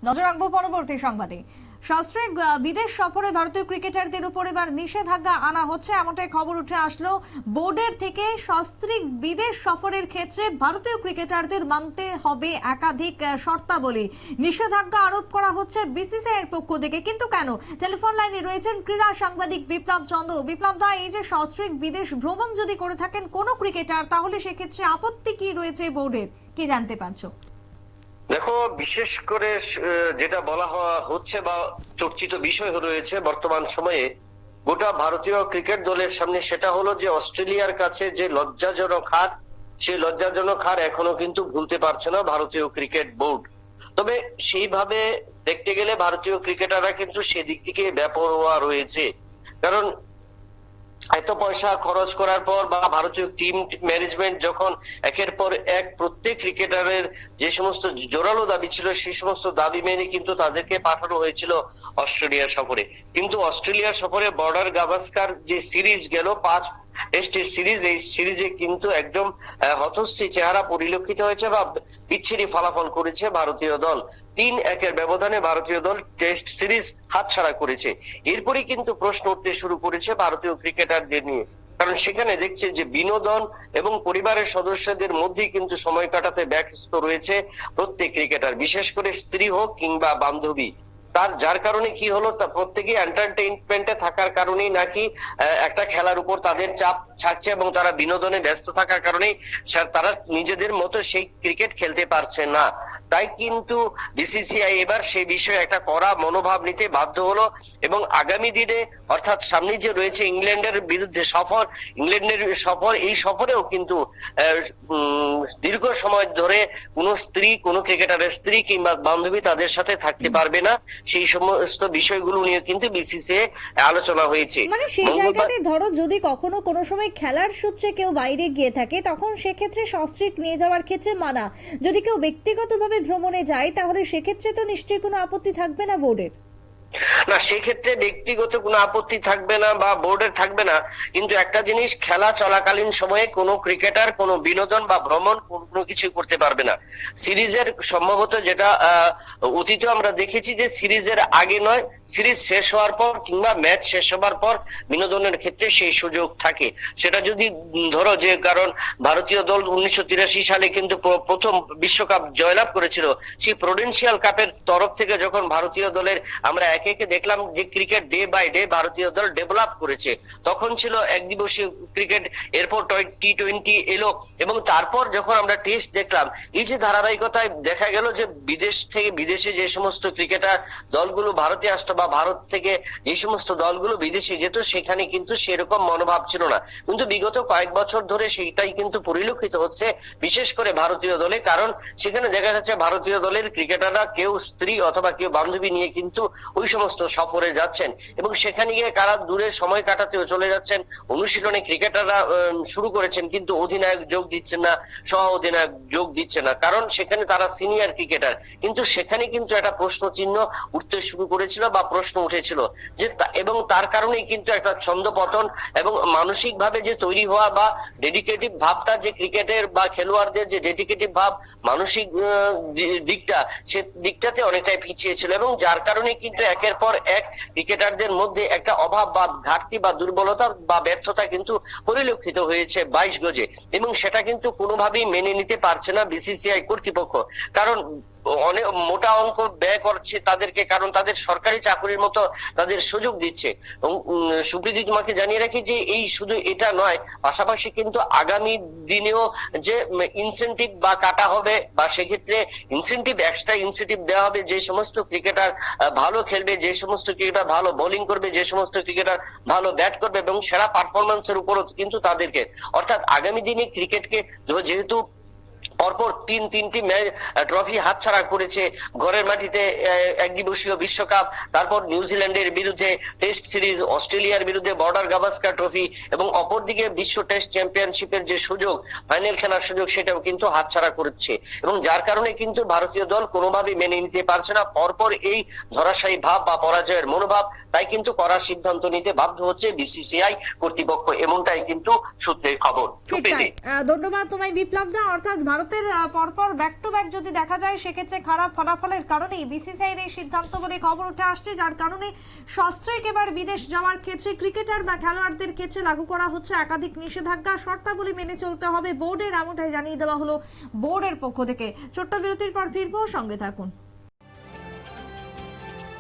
নজর রাখবো পরবর্তী সংবাদে। সস্ত্রীক বিদেশ সফরে ভারতীয় ক্রিকেটারদের উপর এবার নিষেধাজ্ঞা আনা হচ্ছে, এমনটাই খবর উঠে আসলো বোর্ডের থেকে। সস্ত্রীক বিদেশ সফরের ক্ষেত্রে ভারতীয় ক্রিকেটারদের মানতে হবে একাধিক শর্তাবলী, নিষেধাজ্ঞা আরোপ করা হচ্ছে বিসিসিআই এর পক্ষ থেকে। কিন্তু কেন? টেলিফোন লাইনে রয়েছেন ক্রীড়া সাংবাদিক বিপ্লব চন্দ্র। বিপ্লব দা, এই যে সস্ত্রীক বিদেশ ভ্রমণ যদি করে থাকেন কোনো ক্রিকেটার, তাহলে সেক্ষেত্রে আপত্তি কি রয়েছে বোর্ডের, কি জানতে পারছো? দেখো, বিশেষ করে যেটা বলা হচ্ছে বা চর্চিত বিষয় রয়েছে বর্তমান সময়ে গোটা ভারতীয় ক্রিকেট দলের সামনে, সেটা হলো যে অস্ট্রেলিয়ার কাছে যে লজ্জাজনক হার, সেই লজ্জাজনক হার এখনো কিন্তু ভুলতে পারছে না ভারতীয় ক্রিকেট বোর্ড। তবে সেইভাবে দেখতে গেলে ভারতীয় ক্রিকেটাররা কিন্তু সেদিক থেকে বেপরোয়া রয়েছে। কারণ এত পয়সা খরচ করার পর বা ভারতীয় টিম ম্যানেজমেন্ট যখন একের পর এক প্রত্যেক ক্রিকেটারের যে সমস্ত জোরালো দাবি ছিল, সেই সমস্ত দাবি মেনে কিন্তু তাদেরকে পাঠানো হয়েছিল অস্ট্রেলিয়া সফরে। কিন্তু অস্ট্রেলিয়া সফরে বর্ডার গাভাস্কার যে সিরিজ গেল 5 টেস্টের সিরিজ, এই সিরিজে কিন্তু একদম হতশ্রী চেহারা পরিলক্ষিত হয়েছে বা বিচ্ছিরি ফলাফল করেছে ভারতীয় দল। 3-1 ব্যবধানে ভারতীয় দল টেস্ট সিরিজ হাতছাড়া করেছে। এরপরে কিন্তু প্রশ্ন উঠতে শুরু করেছে ভারতীয় ক্রিকেটারদের নিয়ে। কারণ সেখানে দেখছে যে বিনোদন এবং পরিবারের সদস্যদের মধ্যেই কিন্তু সময় কাটাতে ব্যস্ত রয়েছে প্রত্যেক ক্রিকেটার, বিশেষ করে স্ত্রী হোক কিংবা বান্ধবী। যার কারণে কি হলো, তা প্রত্যেকেই এন্টারটেইনমেন্টে থাকার কারণেই নাকি একটা খেলার উপর তাদের চাপ থাকছে এবং তারা বিনোদনে ব্যস্ত থাকার কারণেই তারা নিজেদের মতো সেই ক্রিকেট খেলতে পারছে না। তাই কিন্তু বিসিসিআই এবার সেই বিষয়ে একটা কড়া মনোভাব নিতে বাধ্য হলো এবং আগামী দিনে, অর্থাৎ সামনে যে রয়েছে ইংল্যান্ডের বিরুদ্ধে সফর, ইংল্যান্ডের সফর, এই সফরেও কিন্তু দীর্ঘ সময় ধরে কোনো ক্রিকেটারের স্ত্রী কিংবা বান্ধবী তাদের সাথে থাকতে পারবে না। সেই সমস্ত বিষয়গুলো নিয়ে কিন্তু বিসিসিআই আলোচনা হয়েছে। মানে সেই জায়গাতে ধরো যদি কখনো কোনো সময় খেলার সূত্রে কেউ বাইরে গিয়ে থাকে, তখন সেক্ষেত্রে সস্ত্রীক নিয়ে যাওয়ার ক্ষেত্রে মানা। যদি কেউ ব্যক্তিগতভাবে ভ্রমণে যায়, তাহলে সেক্ষেত্রে তো নিশ্চয়ই কোনো আপত্তি থাকবে না বোর্ডের। না, সেক্ষেত্রে ব্যক্তিগত কোনো আপত্তি থাকবে না বা বোর্ডের থাকবে না, কিন্তু একটা জিনিস, খেলা চলাকালীন সময়ে কোনো ক্রিকেটার কোনো বিনোদন বা ভ্রমণ কোনো কিছু করতে পারবে না। সিরিজের সম্ভবত যেটা অতীতে আমরা দেখেছি যে সিরিজের আগে নয়, সিরিজ শেষ হওয়ার পর কিংবা ম্যাচ শেষ হওয়ার পর বিনোদনের ক্ষেত্রে সেই সুযোগ থাকে। সেটা যদি ধরো যে, কারণ ভারতীয় দল 1983 সালে কিন্তু প্রথম বিশ্বকাপ জয়লাভ করেছিল, সেই প্রুডেন্সিয়াল কাপের তরফ থেকে যখন ভারতীয় দলের আমরা একে একে দেখলাম যে ক্রিকেট ডে বাই ডে ভারতীয় দল ডেভেলপ করেছে। তখন ছিল একদিবসীয় ক্রিকেট, এরপর টি20 এলো এবং তারপর যখন আমরা টেস্ট দেখলাম, এই যে ধারাবাহিকতায় দেখা গেল যে বিদেশ থেকে বিদেশে যে সমস্ত ক্রিকেটার দলগুলো ভারতে আসতো বা ভারত থেকে যে সমস্ত দলগুলো বিদেশে যেত, সেখানে কিন্তু সেরকম মনোভাব ছিল না। কিন্তু বিগত কয়েক বছর ধরে সেইটাই কিন্তু পরিলক্ষিত হচ্ছে, বিশেষ করে ভারতীয় দলে। কারণ সেখানে দেখা যাচ্ছে ভারতীয় দলের ক্রিকেটাররা কেউ স্ত্রী অথবা কেউ বান্ধবী নিয়ে কিন্তু ওই সমস্ত সফরে যাচ্ছেন এবং সেখানে গিয়ে কারা দূরে সময় কাটাতেও চলে যাচ্ছেন। অনুশীলনে ক্রিকেটাররা শুরু করেছেন, কিন্তু অধিনায়ক যোগ দিচ্ছেন না, সহ অধিনায়ক যোগ দিচ্ছে না, কারণ সেখানে তারা সিনিয়র ক্রিকেটার। কিন্তু সেখানে কিন্তু একটা প্রশ্ন চিহ্ন উঠতে শুরু করেছিল বা প্রশ্ন উঠেছিল যে, এবং তার কারণেই কিন্তু একটা ছন্দপতন এবং মানসিক ভাবে যে তৈরি হওয়া বা ডেডিকেটিভ ভাবটা, যে ক্রিকেটের বা খেলোয়াড়দের যে ডেডিকেটিভ ভাব, মানসিক দিকটা, সে দিকটাতে অনেকটাই পিছিয়ে ছিল এবং যার কারণে কিন্তু একের পর এক ক্রিকেটারদের মধ্যে একটা অভাব বা ঘাটতি বা দুর্বলতা বা ব্যর্থতা কিন্তু পরিলক্ষিত হয়েছে 22 গজে। এবং সেটা কিন্তু কোনোভাবেই মেনে নিতে পারছে না বিসিসিআই কর্তৃপক্ষ। কারণ অনেক মোটা অঙ্ক ব্যয় করছে তাদেরকে, কারণ তাদের সরকারি চাকরির মতো তাদের সুযোগ দিচ্ছে। সুপ্রীতি, তোমাকে জানিয়ে রাখি যে এই শুধু এটা নয়, পাশাপাশি কিন্তু আগামী দিনেও যে ইনসেনটিভ বা কাটা হবে বা সেক্ষেত্রে ইনসেনটিভ, এক্সট্রা ইনসেনটিভ দেওয়া হবে যে সমস্ত ক্রিকেটার ভালো খেলবে, যে সমস্ত ক্রিকেটার ভালো বোলিং করবে, যে সমস্ত ক্রিকেটার ভালো ব্যাট করবে এবং সেরা পারফরমেন্সের উপরও কিন্তু তাদেরকে, অর্থাৎ আগামী দিনে ক্রিকেটকে যেহেতু পরপর তিনটি ট্রফি হাতছাড়া করেছে, ঘরের মাটিতে একদিবসীয় বিশ্বকাপ, তারপর নিউজিল্যান্ডের বিরুদ্ধে টেস্ট সিরিজ, অস্ট্রেলিয়ার বিরুদ্ধে বর্ডার গাভাস্কার ট্রফি এবং অপরদিকে বিশ্ব টেস্ট চ্যাম্পিয়নশিপের যে সুযোগ, ফাইনাল খেলার সুযোগ, সেটাও কিন্তু হাতছাড়া করছে এবং যার কারণে কিন্তু ভারতীয় দল কোনোভাবেই মেনে নিতে পারছে না পরপর এই ধরাশায়ী ভাব বা পরাজয়ের মনোভাব। তাই কিন্তু করার সিদ্ধান্ত নিতে বাধ্য হচ্ছে বিসিসিআই কর্তৃপক্ষ, এমনটাই কিন্তু সূত্রের খবর। ধন্যবাদ তোমায় বিপ্লব দা। অর্থাৎ ভারতের পরপর ব্যাক টু ব্যাক যদি দেখা যায় সেক্ষেত্রে খারাপ ফলাফলের কারণেই বিসিসিআইর এই সিদ্ধান্ত বলে খবর উঠে আসছে, যার কারণে সস্ত্রীক এবার বিদেশ যাওয়ার ক্ষেত্রে ক্রিকেটার বা খেলোয়াড়দের ক্ষেত্রে লাগু করা হচ্ছে একাধিক নিষেধাজ্ঞা। শর্তাবলী মেনে চলতে হবে বোর্ডের, এমনটাই জানিয়ে দেওয়া হলো বোর্ডের পক্ষ থেকে। ছোট্ট বিরতির পর ফিরবো, সঙ্গে থাকুন।